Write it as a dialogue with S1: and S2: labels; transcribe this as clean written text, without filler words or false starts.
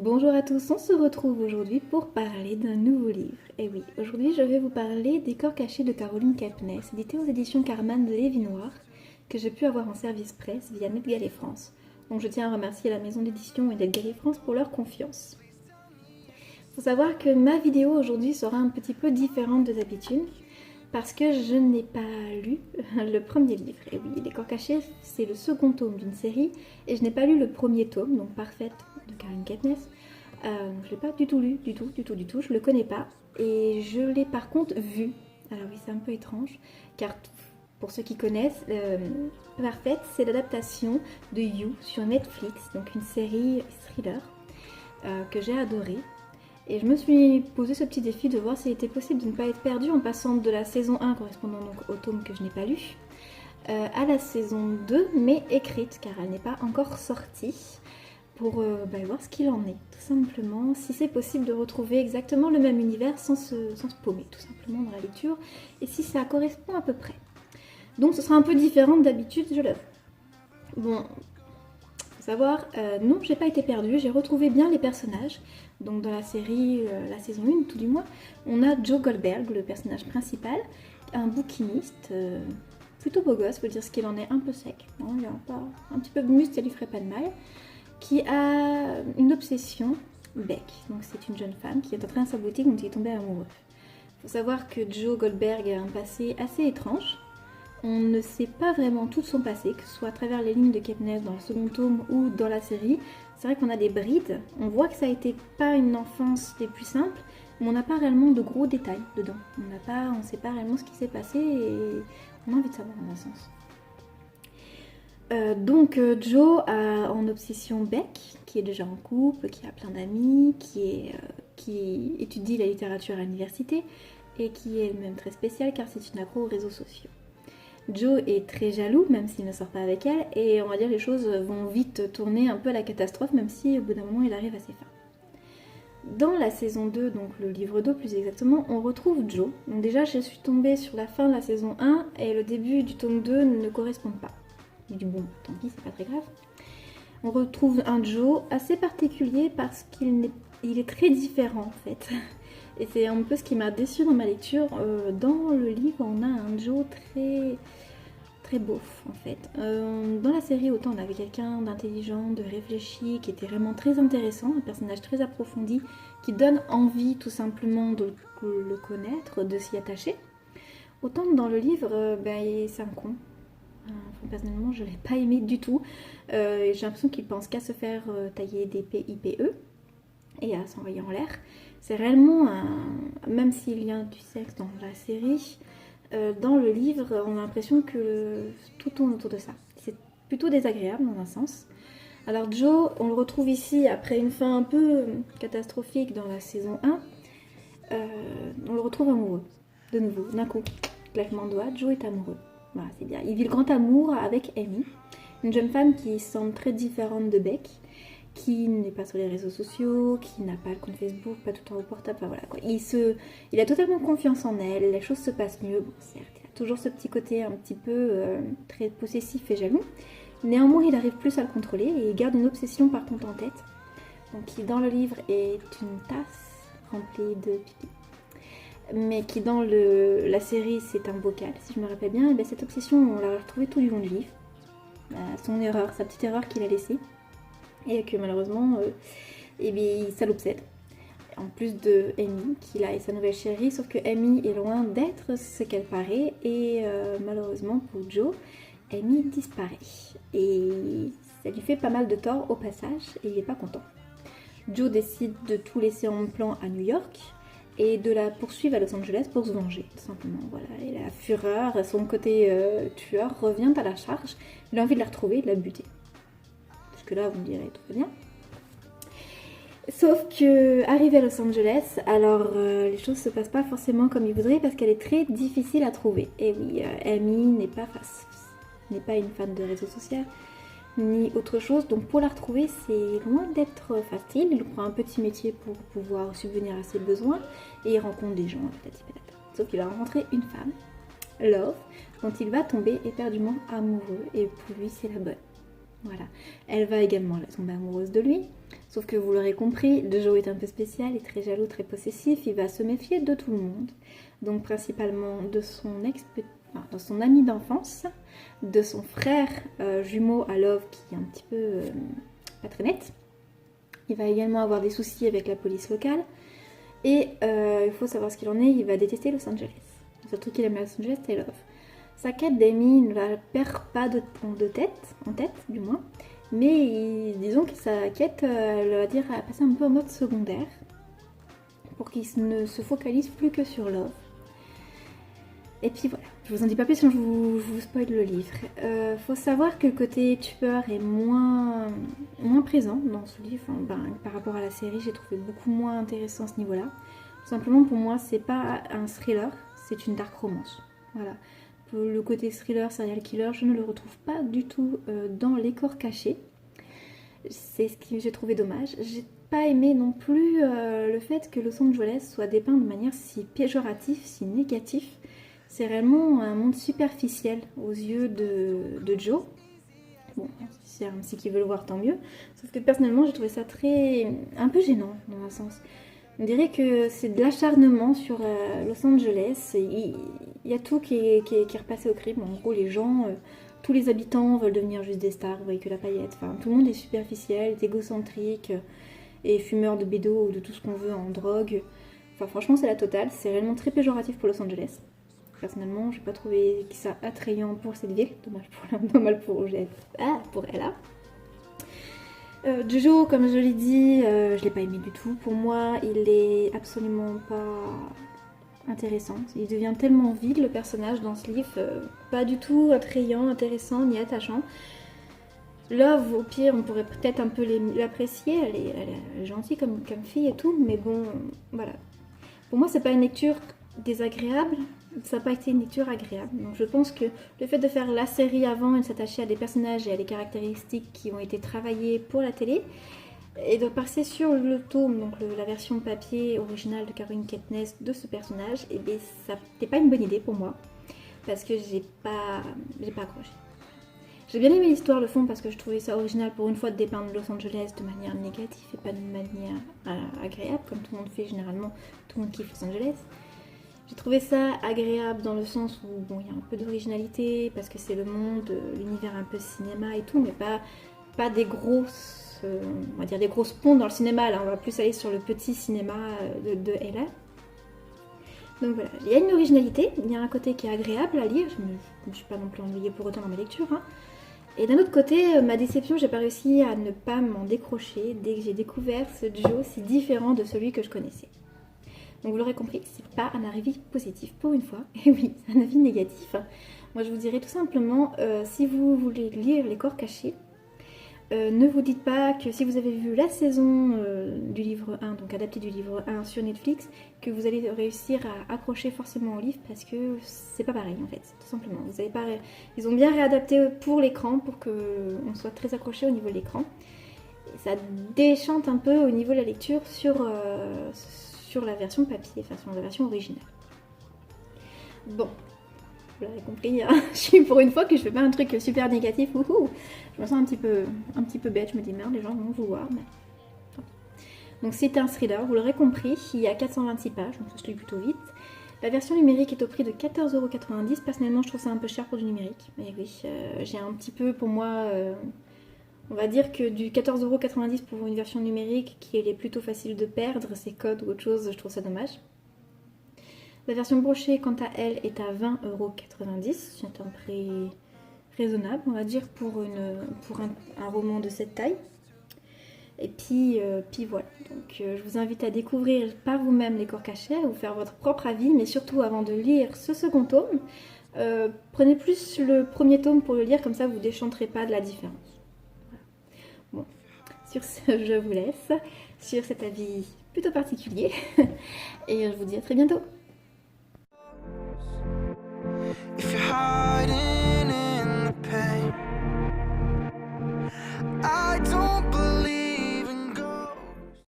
S1: Bonjour à tous, on se retrouve aujourd'hui pour parler d'un nouveau livre. Et oui, aujourd'hui je vais vous parler des Corps cachés de Caroline Kepnes, édité aux éditions Carman de Lévy-Noir, que j'ai pu avoir en service presse via NetGalley France. Donc je tiens à remercier la maison d'édition et NetGalley France pour leur confiance. Il faut savoir que ma vidéo aujourd'hui sera un petit peu différente de d'habitude, parce que je n'ai pas lu le premier livre. Et oui, Les Corps cachés, c'est le second tome d'une série, et je n'ai pas lu le premier tome, donc Parfaite, de Caroline Kepnes. Je ne l'ai pas du tout lu, du tout, je le connais pas. Et je l'ai par contre vu. Alors oui, c'est un peu étrange, car pour ceux qui connaissent, Parfaite, c'est l'adaptation de You sur Netflix, donc une série thriller que j'ai adorée. Et je me suis posé ce petit défi de voir s'il était possible de ne pas être perdue en passant de la saison 1, correspondant donc au tome que je n'ai pas lu, à la saison 2, mais écrite, car elle n'est pas encore sortie, pour voir ce qu'il en est, tout simplement, si c'est possible de retrouver exactement le même univers sans se paumer, tout simplement, dans la lecture, et si ça correspond à peu près. Donc ce sera un peu différent d'habitude, je l'avoue. Bon, savoir, non, j'ai pas été perdue, j'ai retrouvé bien les personnages. Donc dans la série, la saison 1 tout du moins, on a Joe Goldberg, le personnage principal, un bouquiniste, plutôt beau gosse, faut dire ce qu'il en est, un peu sec, non, il a un petit peu de muscle, ça lui ferait pas de mal, qui a une obsession, Beck, donc c'est une jeune femme qui est entrée dans sa boutique dont il est tombé amoureux. Il faut savoir que Joe Goldberg a un passé assez étrange. On ne sait pas vraiment tout de son passé, que ce soit à travers les lignes de Kepnes dans le second tome ou dans la série. C'est vrai qu'on a des brides, on voit que ça a été pas une enfance des plus simples, mais on n'a pas réellement de gros détails dedans. On ne sait pas réellement ce qui s'est passé et on a envie de savoir dans un sens. Donc Joe a en obsession Beck, qui est déjà en couple, qui a plein d'amis, qui étudie la littérature à l'université et qui est elle-même très spéciale car c'est une accro aux réseaux sociaux. Joe est très jaloux, même s'il ne sort pas avec elle, et on va dire les choses vont vite tourner un peu à la catastrophe, même si au bout d'un moment il arrive à ses fins. Dans la saison 2, donc le livre 2 plus exactement, on retrouve Joe. Donc déjà je suis tombée sur la fin de la saison 1 et le début du tome 2 ne correspond pas. J'ai dit bon, tant pis, c'est pas très grave. On retrouve un Joe assez particulier parce qu'il est très différent en fait. Et c'est un peu ce qui m'a déçue dans ma lecture. Dans le livre, on a un Joe très beauf en fait. Dans la série, autant on avait quelqu'un d'intelligent, de réfléchi, qui était vraiment très intéressant, un personnage très approfondi, qui donne envie tout simplement de le connaître, de s'y attacher. Autant dans le livre, c'est un con. Personnellement, je ne l'ai pas aimé du tout. J'ai l'impression qu'il pense qu'à se faire tailler des PIPE et à s'envoyer en l'air. C'est réellement même s'il y a du sexe dans la série, dans le livre, on a l'impression que tout tourne autour de ça. C'est plutôt désagréable dans un sens. Alors Joe, on le retrouve ici après une fin un peu catastrophique dans la saison 1. On le retrouve amoureux, de nouveau, d'un coup. Claquement de doigts, Joe est amoureux. Voilà, c'est bien. Il vit le grand amour avec Amy, une jeune femme qui semble très différente de Beck, qui n'est pas sur les réseaux sociaux, qui n'a pas le compte Facebook, pas tout le temps au portable, enfin voilà quoi. Il a totalement confiance en elle, les choses se passent mieux. Bon, certes, il a toujours ce petit côté un petit peu très possessif et jaloux. Néanmoins, il arrive plus à le contrôler et il garde une obsession par contre en tête. Donc, qui dans le livre est une tasse remplie de pipi. Mais qui dans la série c'est un bocal, si je me rappelle bien. Et bien cette obsession, on l'a retrouvée tout du long du livre. Sa petite erreur qu'il a laissée. Et que malheureusement, ça l'obsède. En plus de Amy, qu'il a et sa nouvelle chérie, sauf que Amy est loin d'être ce qu'elle paraît. Et malheureusement pour Joe, Amy disparaît. Et ça lui fait pas mal de tort au passage, et il n'est pas content. Joe décide de tout laisser en plan à New York, et de la poursuivre à Los Angeles pour se venger, tout simplement. Voilà. Et la fureur, son côté tueur revient à la charge. Il a envie de la retrouver et de la buter. Jusque-là, vous me direz, tout va bien. Sauf que, arrivé à Los Angeles, alors les choses se passent pas forcément comme il voudrait parce qu'elle est très difficile à trouver. Et oui, Amy n'est pas une fan de réseaux sociaux ni autre chose, donc pour la retrouver c'est loin d'être facile. Il prend un petit métier pour pouvoir subvenir à ses besoins et il rencontre des gens, sauf qu'il va rencontrer une femme, Love, dont il va tomber éperdument amoureux et pour lui c'est la bonne. Voilà. Elle va également tomber amoureuse de lui. Sauf que vous l'aurez compris, Joe est un peu spécial, il est très jaloux, très possessif, il va se méfier de tout le monde. Donc principalement de de son ami d'enfance, de son frère jumeau à Love qui est un petit peu pas très net. Il va également avoir des soucis avec la police locale. Et il faut savoir ce qu'il en est, il va détester Los Angeles. Le seul truc qu'il aime à Los Angeles, c'est Love. Sa quête d'Amy ne la perd pas en tête du moins. Mais disons que sa quête, elle va dire, a passé un peu en mode secondaire. Pour qu'il ne se focalise plus que sur Love. Et puis voilà, je vous en dis pas plus sinon je vous spoil le livre. Faut savoir que le côté tueur est moins présent dans ce livre. Par rapport à la série, j'ai trouvé beaucoup moins intéressant à ce niveau-là. Tout simplement pour moi, c'est pas un thriller, c'est une dark romance. Voilà. Pour le côté thriller, serial killer, je ne le retrouve pas du tout dans Les Corps Cachés. C'est ce que j'ai trouvé dommage. J'ai pas aimé non plus le fait que Los Angeles soit dépeint de manière si péjorative, si négative. C'est réellement un monde superficiel aux yeux de Joe. Bon, si c'est un psy qui veut le voir, tant mieux. Sauf que personnellement, j'ai trouvé ça un peu gênant, dans un sens. On dirait que c'est de l'acharnement sur Los Angeles. Il y a tout qui est repassé au crible. En gros, les gens, tous les habitants veulent devenir juste des stars, vous voyez que la paillette. Enfin, tout le monde est superficiel, est égocentrique, et fumeur de bédo ou de tout ce qu'on veut en drogue. Enfin, franchement, c'est la totale. C'est réellement très péjoratif pour Los Angeles. Personnellement, j'ai pas trouvé ça attrayant pour cette ville. Dommage pour Ella. Jojo, comme je l'ai dit, je l'ai pas aimé du tout. Pour moi, il est absolument pas intéressant. Il devient tellement vide le personnage dans ce livre, pas du tout attrayant, intéressant ni attachant. Love, au pire, on pourrait peut-être un peu l'apprécier. Elle est gentille comme fille et tout, mais bon, voilà. Pour moi, c'est pas une lecture désagréable. Ça n'a pas été une lecture agréable. Donc je pense que le fait de faire la série avant et de s'attacher à des personnages et à des caractéristiques qui ont été travaillées pour la télé, et de passer sur le tome, donc la version papier originale de Caroline Kepnes de ce personnage, et bien ça n'était pas une bonne idée pour moi, parce que j'ai pas accroché. J'ai bien aimé l'histoire, le fond, parce que je trouvais ça original pour une fois de dépeindre Los Angeles de manière négative et pas de manière agréable, comme tout le monde fait généralement, tout le monde kiffe Los Angeles. J'ai trouvé ça agréable dans le sens où bon, il y a un peu d'originalité parce que c'est le monde, l'univers un peu cinéma et tout, mais pas des grosses, on va dire des grosses ponts dans le cinéma. Là, on va plus aller sur le petit cinéma de Ella. Donc voilà, il y a une originalité, il y a un côté qui est agréable à lire. Je ne suis pas non plus ennuyée pour autant dans mes lectures. Hein. Et d'un autre côté, ma déception, j'ai pas réussi à ne pas m'en décrocher dès que j'ai découvert ce Joe si différent de celui que je connaissais. Donc vous l'aurez compris, c'est pas un avis positif pour une fois. Et oui, c'est un avis négatif. Moi je vous dirais tout simplement, si vous voulez lire Les Corps Cachés, ne vous dites pas que si vous avez vu la saison du livre 1, donc adapté du livre 1 sur Netflix, que vous allez réussir à accrocher forcément au livre parce que c'est pas pareil en fait, tout simplement. Vous avez pas... Ils ont bien réadapté pour l'écran pour qu'on soit très accroché au niveau de l'écran. Et ça déchante un peu au niveau de la lecture sur la version papier, enfin sur la version originale. Bon, vous l'avez compris, hein, je suis pour une fois que je fais pas un truc super négatif, je me sens un petit peu bête, je me dis merde, les gens vont vous voir, mais... Donc c'est un thriller, vous l'aurez compris, il y a 426 pages, donc ça se lit plutôt vite. La version numérique est au prix de 14,90 €, personnellement je trouve ça un peu cher pour du numérique, mais oui, j'ai un petit peu pour moi... On va dire que du 14,90 € pour une version numérique qui est plutôt facile de perdre, ses codes ou autre chose, je trouve ça dommage. La version brochée, quant à elle, est à 20,90 €. C'est un prix raisonnable, on va dire, pour un roman de cette taille. Et puis voilà. Donc je vous invite à découvrir par vous-même Les Corps Cachés, à vous faire votre propre avis, mais surtout avant de lire ce second tome, prenez plus le premier tome pour le lire, comme ça vous ne déchanterez pas de la différence. Bon, sur ce, je vous laisse sur cet avis plutôt particulier et je vous dis à très bientôt. If you're hiding